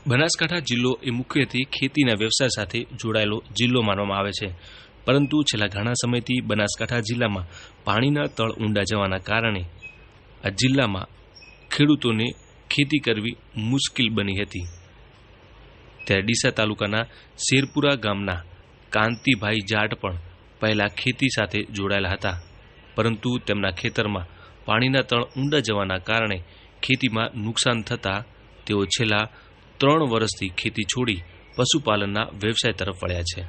બનાસકાંઠા જિલ્લો એ મુખ્યત્વે ખેતીના વ્યવસાય સાથે જોડાયેલો જિલ્લો માનવામાં આવે છે, પરંતુ છેલ્લા ઘણા સમયથી બનાસકાંઠા જિલ્લામાં પાણીના તળ ઊંડા જવાના કારણે આ જિલ્લામાં ખેડૂતોને ખેતી કરવી મુશ્કેલ બની હતી। ત્યારે ડીસા તાલુકાના શેરપુરા ગામના કાંતિભાઈ જાટ પણ પહેલા ખેતી સાથે જોડાયેલા હતા, પરંતુ તેમના ખેતરમાં પાણીના તળ ઊંડા જવાના કારણે ખેતીમાં નુકસાન થતાં તેઓ છેલ્લા 3 વર્ષથી ખેતી છોડી પશુપાલનના વ્યવસાય તરફ વળ્યા છે।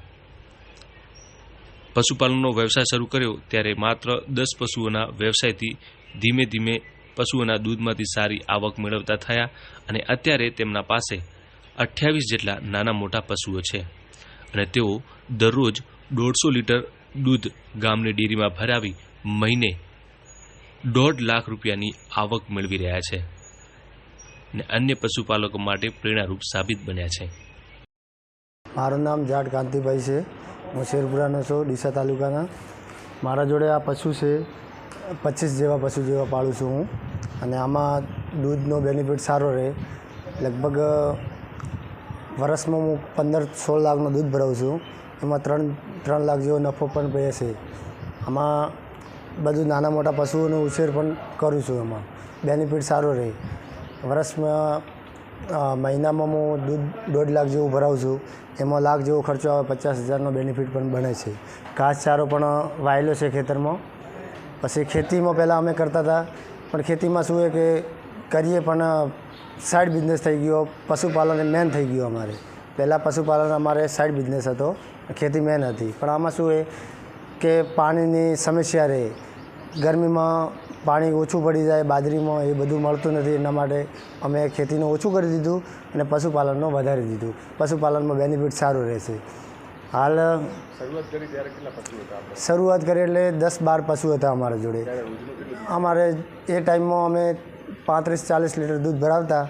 પશુપાલનનો વ્યવસાય શરૂ કર્યો ત્યારે માત્ર 10 પશુઓના વ્યવસાયથી ધીમે ધીમે પશુઓના દૂધમાંથી સારી આવક મેળવતા થયા અને અત્યારે તેમના પાસે 28 જેટલા નાના મોટા પશુઓ છે અને તેઓ દરરોજ 150 લીટર દૂધ ગામની ડેરીમાં ભરાવી મહિને 1.5 લાખ રૂપિયાની આવક મેળવી રહ્યા છે અને અન્ય પશુપાલકો માટે પ્રેરણારૂપ સાબિત બન્યા છે। મારું નામ જાટ કાંતિભાઈ છે। હું શેરપુરાનો છું, ડીસા તાલુકાના। મારા જોડે આ પશુ છે, 25 જેવા પશુ જેવા પાળું છું હું, અને આમાં દૂધનો બેનિફિટ સારો રહે। લગભગ વર્ષમાં હું 15-16 લાખનું દૂધ ભરાવું છું, એમાં 3 લાખ જેવો નફો પણ રહે છે। આમાં બધું નાના મોટા પશુઓનો ઉછેર પણ કરું છું, એમાં બેનિફિટ સારો રહે। વર્ષમાં મહિનામાં હું દૂધ 1.5 લાખ જેવું ભરાવું છું, એમાં લાખ જેવો ખર્ચો આવે, 50,000નો બેનિફિટ પણ બને છે। ઘાસચારો પણ વાયેલો છે ખેતરમાં। પછી ખેતીમાં પહેલાં અમે કરતા હતા, પણ ખેતીમાં શું છે કે કરીએ પણ સાઈડ બિઝનેસ થઈ ગયો, પશુપાલન મેન થઈ ગયું અમારે। પહેલાં પશુપાલન અમારે સાઈડ બિઝનેસ હતો, ખેતી મેન હતી, પણ આમાં શું છે કે પાણીની સમસ્યા રહે, ગરમીમાં પાણી ઓછું પડી જાય બાજરીમાં, એ બધું મળતું નથી। એના માટે અમે ખેતીનું ઓછું કરી દીધું અને પશુપાલનનું વધારી દીધું। પશુપાલનમાં બેનિફિટ સારું રહેશે। હાલ શરૂઆત કરી એટલે 10-12 પશુ હતા અમારા જોડે। અમારે એ ટાઈમમાં અમે 35-40 લીટર દૂધ ભરાવતા,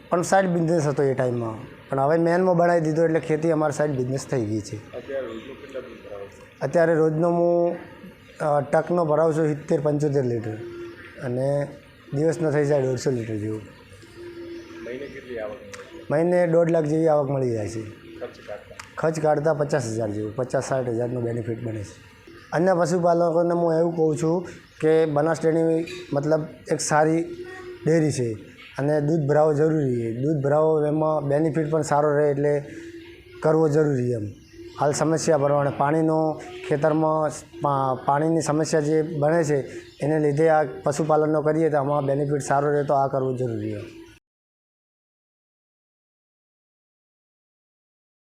પણ સાઈડ બિઝનેસ હતો એ ટાઈમમાં, પણ હવે મેનમાં બનાવી દીધો એટલે ખેતી અમારી સાઈડ બિઝનેસ થઈ ગઈ છે। અત્યારે રોજનો હું ટકનો ભરાવું છું 70-75 લીટર, અને દિવસનો થઈ જાય 150 લીટર જેવું। મહિને 1.5 લાખ જેવી આવક મળી જાય છે। ખર્ચ કાઢતા 50,000 જેવું, 50-60,000નો બેનિફિટ બને છે। અન્ય પશુપાલકોને હું એવું કહું છું કે બનાસ ડેરી મતલબ એક સારી ડેરી છે અને દૂધ ભરાવો જરૂરી છે। દૂધ ભરાવો એમાં બેનિફિટ પણ સારો રહે એટલે કરવો જરૂરી એમ। હાલ સમસ્યા પ્રમાણે પાણીનો ખેતરમાં પાણીની સમસ્યા જે બને છે, એને લીધે આ પશુપાલનનો કરીએ તો આમાં બેનિફિટ સારો રહે, તો આ કરવું જરૂરી છે।